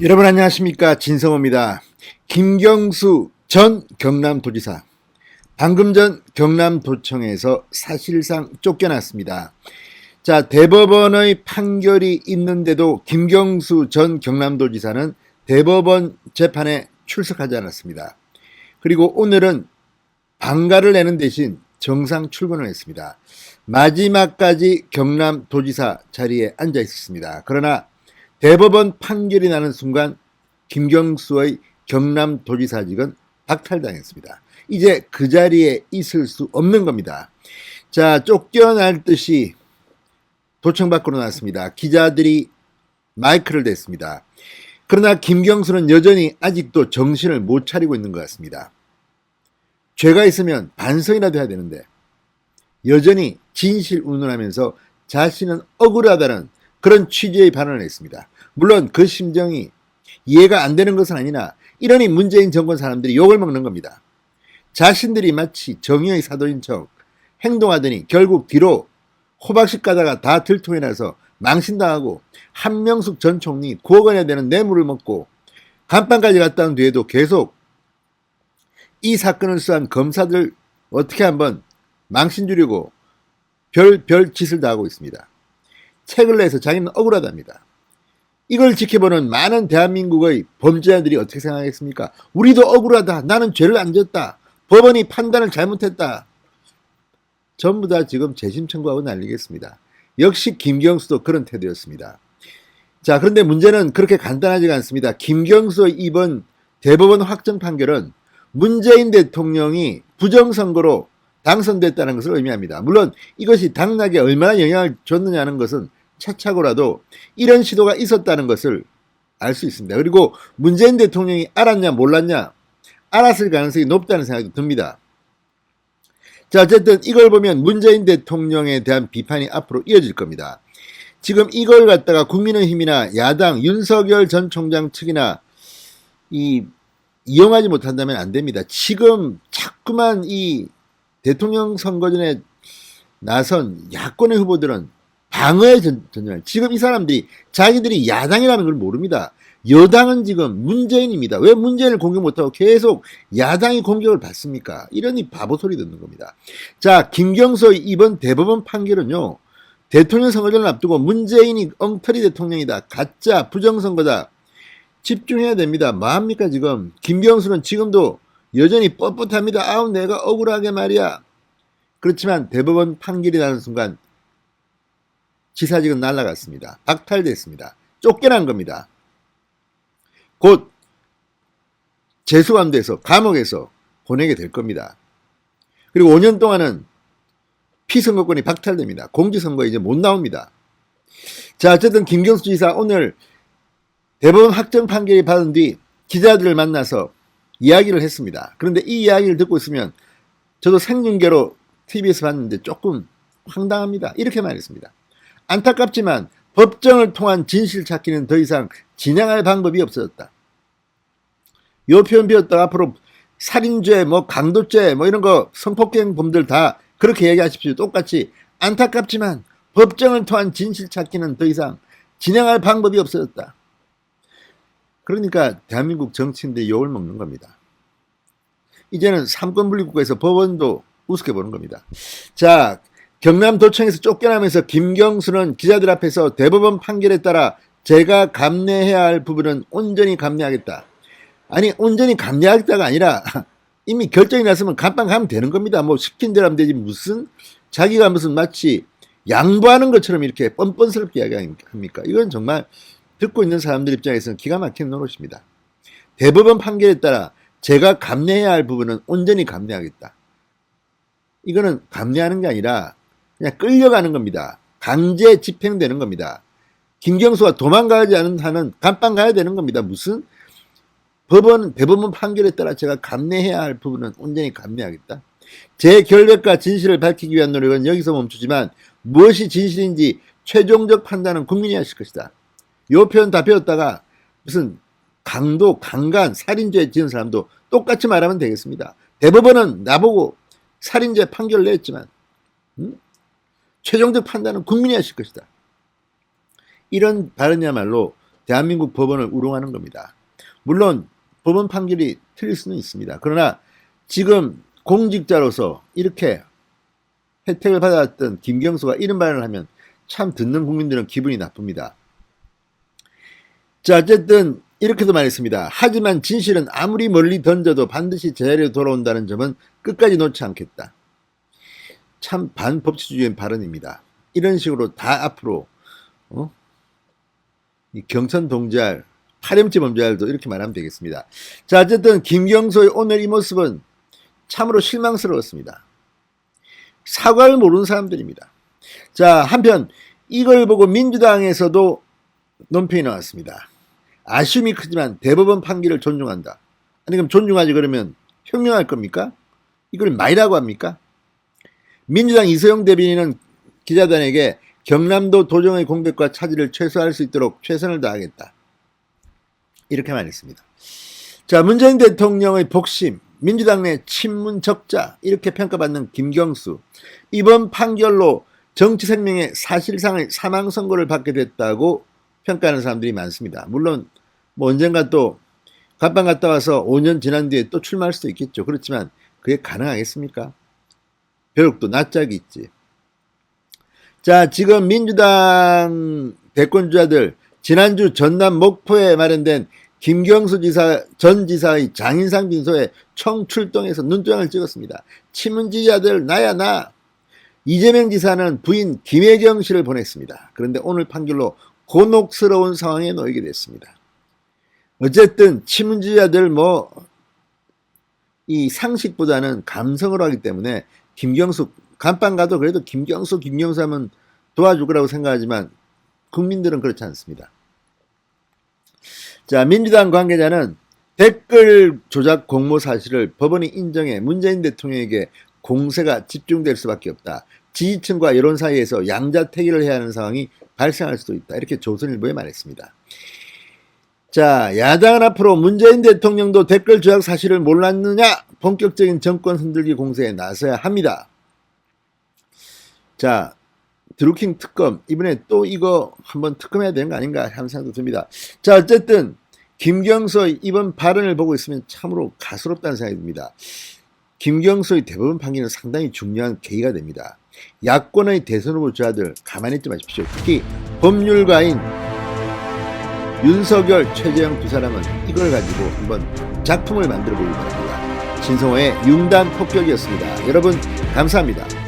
여러분 안녕하십니까, 진성호입니다. 김경수 전 경남도지사 방금 전 경남도청에서 사실상 쫓겨났습니다. 자, 대법원의 판결이 있는데도 김경수 전 경남도지사는 대법원 재판에 출석하지 않았습니다. 그리고 오늘은 방가를 내는 대신 정상 출근을 했습니다. 마지막까지 경남도지사 자리에 앉아 있었습니다. 그러나 대법원 판결이 나는 순간 김경수의 경남도지사직은 박탈당했습니다. 이제 그 자리에 있을 수 없는 겁니다. 자, 쫓겨날 듯이 도청 밖으로 나왔습니다. 기자들이 마이크를 댔습니다. 그러나 김경수는 여전히 아직도 정신을 못 차리고 있는 것 같습니다. 죄가 있으면 반성이라도 해야 되는데 여전히 진실운운하면서 자신은 억울하다는 그런 취지의 발언을 했습니다. 물론 그 심정이 이해가 안 되는 것은 아니나 이러니 문재인 정권 사람들이 욕을 먹는 겁니다. 자신들이 마치 정의의 사도인 척 행동하더니 결국 뒤로 호박씨 가다가 다 들통이 나서 망신당하고 한명숙 전 총리 9억 원에 되는 뇌물을 먹고 감방까지 갔다 온 뒤에도 계속 이 사건을 수사한 검사들 어떻게 한번 망신 주려고 별 짓을 다 하고 있습니다. 책을 내서 자기는 억울하답니다. 이걸 지켜보는 많은 대한민국의 범죄자들이 어떻게 생각하겠습니까? 우리도 억울하다. 나는 죄를 안 졌다. 법원이 판단을 잘못했다. 전부 다 지금 재심 청구하고 난리겠습니다. 역시 김경수도 그런 태도였습니다. 자, 그런데 문제는 그렇게 간단하지가 않습니다. 김경수의 이번 대법원 확정 판결은 문재인 대통령이 부정선거로 당선됐다는 것을 의미합니다. 물론 이것이 당락에 얼마나 영향을 줬느냐는 것은 차차고라도 이런 시도가 있었다는 것을 알 수 있습니다. 그리고 문재인 대통령이 알았냐 몰랐냐, 알았을 가능성이 높다는 생각이 듭니다. 자, 어쨌든 이걸 보면 문재인 대통령에 대한 비판이 앞으로 이어질 겁니다. 지금 이걸 갖다가 국민의힘이나 야당 윤석열 전 총장 측이나 이용하지 못한다면 안 됩니다. 지금 자꾸만 이 대통령 선거 전에 나선 야권의 후보들은 방어에 전념해요. 지금 이 사람들이 자기들이 야당이라는 걸 모릅니다. 여당은 지금 문재인입니다. 왜 문재인을 공격 못하고 계속 야당이 공격을 받습니까? 이러니 바보 소리 듣는 겁니다. 자, 김경수의 이번 대법원 판결은요, 대통령 선거전을 앞두고 문재인이 엉터리 대통령이다, 가짜 부정선거다, 집중해야 됩니다. 뭐합니까 지금? 김경수는 지금도 여전히 뻣뻣합니다. 아우 내가 억울하게 말이야. 그렇지만 대법원 판결이 나는 순간 지사직은 날아갔습니다. 박탈됐습니다. 쫓겨난 겁니다. 곧 재수감돼서 감옥에서 보내게 될 겁니다. 그리고 5년 동안은 피선거권이 박탈됩니다. 공직선거에 이제 못 나옵니다. 자, 어쨌든 김경수 지사 오늘 대법원 확정 판결이 받은 뒤 기자들을 만나서 이야기를 했습니다. 그런데 이 이야기를 듣고 있으면 저도 생중계로 TV에서 봤는데 조금 황당합니다. 이렇게 말했습니다. 안타깝지만 법정을 통한 진실 찾기는 더 이상 진행할 방법이 없어졌다. 요 표현 비웠다가 앞으로 살인죄, 강도죄, 이런 거 성폭행범들 다 그렇게 얘기하십시오. 똑같이 안타깝지만 법정을 통한 진실 찾기는 더 이상 진행할 방법이 없어졌다. 그러니까 대한민국 정치인들이 욕을 먹는 겁니다. 이제는 삼권분립국가에서 법원도 우습게 보는 겁니다. 자, 경남도청에서 쫓겨나면서 김경수는 기자들 앞에서 대법원 판결에 따라 제가 감내해야 할 부분은 온전히 감내하겠다. 아니, 온전히 감내하겠다가 아니라 이미 결정이 났으면 감방 가면 되는 겁니다. 시킨 대로 하면 되지 무슨 자기가 무슨 마치 양보하는 것처럼 이렇게 뻔뻔스럽게 이야기합니까? 이건 정말 듣고 있는 사람들 입장에서는 기가 막힌 노릇입니다. 대법원 판결에 따라 제가 감내해야 할 부분은 온전히 감내하겠다. 이거는 감내하는 게 아니라 그냥 끌려가는 겁니다. 강제 집행되는 겁니다. 김경수가 도망가지 않은 한은 감방 가야 되는 겁니다. 무슨 대법원 판결에 따라 제가 감내해야 할 부분은 온전히 감내하겠다. 제 결백과 진실을 밝히기 위한 노력은 여기서 멈추지만 무엇이 진실인지 최종적 판단은 국민이 하실 것이다. 요 표현 다 배웠다가 무슨 강도, 강간, 살인죄 지은 사람도 똑같이 말하면 되겠습니다. 대법원은 나보고 살인죄 판결을 냈지만 최종적 판단은 국민이 하실 것이다. 이런 발언이야말로 대한민국 법원을 우롱하는 겁니다. 물론 법원 판결이 틀릴 수는 있습니다. 그러나 지금 공직자로서 이렇게 혜택을 받았던 김경수가 이런 발언을 하면 참 듣는 국민들은 기분이 나쁩니다. 자, 어쨌든 이렇게도 말했습니다. 하지만 진실은 아무리 멀리 던져도 반드시 제자리로 돌아온다는 점은 끝까지 놓지 않겠다. 참 반법치주의인 발언입니다. 이런 식으로 다 앞으로 이 경천 동지알, 파렴치 범죄알도 이렇게 말하면 되겠습니다. 자, 어쨌든 김경수의 오늘 이 모습은 참으로 실망스러웠습니다. 사과를 모르는 사람들입니다. 자, 한편 이걸 보고 민주당에서도 논평이 나왔습니다. 아쉬움이 크지만 대법원 판결을 존중한다. 아니 그럼 존중하지 그러면 혁명할 겁니까? 이걸 말이라고 합니까? 민주당 이소영 대변인은 기자단에게 경남도 도정의 공백과 차질을 최소화할 수 있도록 최선을 다하겠다. 이렇게 말했습니다. 자, 문재인 대통령의 복심, 민주당 내 친문 적자 이렇게 평가받는 김경수. 이번 판결로 정치 생명의 사실상의 사망 선고를 받게 됐다고 평가하는 사람들이 많습니다. 물론 뭐 언젠가 또 갑방 갔다 와서 5년 지난 뒤에 또 출마할 수도 있겠죠. 그렇지만 그게 가능하겠습니까? 벼룩도 낯짝이 있지. 자, 지금 민주당 대권주자들 지난주 전남 목포에 마련된 김경수 전 지사의 장인상 빈소에 총출동해서 눈도장을 찍었습니다. 친문 지지자들 나야 나. 이재명 지사는 부인 김혜경 씨를 보냈습니다. 그런데 오늘 판결로 곤혹스러운 상황에 놓이게 됐습니다. 어쨌든 친문 지지자들 이 상식보다는 감성으로 하기 때문에 김경수 간판 가도 그래도 김경수 하면 도와줄 거라고 생각하지만 국민들은 그렇지 않습니다. 자, 민주당 관계자는 댓글 조작 공모 사실을 법원이 인정해 문재인 대통령에게 공세가 집중될 수밖에 없다. 지지층과 여론 사이에서 양자택일을 해야 하는 상황이 발생할 수도 있다. 이렇게 조선일보에 말했습니다. 자, 야당은 앞으로 문재인 대통령도 댓글 조작 사실을 몰랐느냐? 본격적인 정권 흔들기 공세에 나서야 합니다. 자, 드루킹 특검 이번에 또 이거 한번 특검해야 되는 거 아닌가 하는 생각도 듭니다. 자, 어쨌든 김경수의 이번 발언을 보고 있으면 참으로 가스롭다는 생각이 듭니다. 김경수의 대법원 판결은 상당히 중요한 계기가 됩니다. 야권의 대선 후보 주자들 가만히 있지 마십시오. 특히 법률가인 윤석열, 최재형 두 사람은 이걸 가지고 한번 작품을 만들어 보길 바랍니다. 신성호의 융단 폭격이었습니다. 여러분 감사합니다.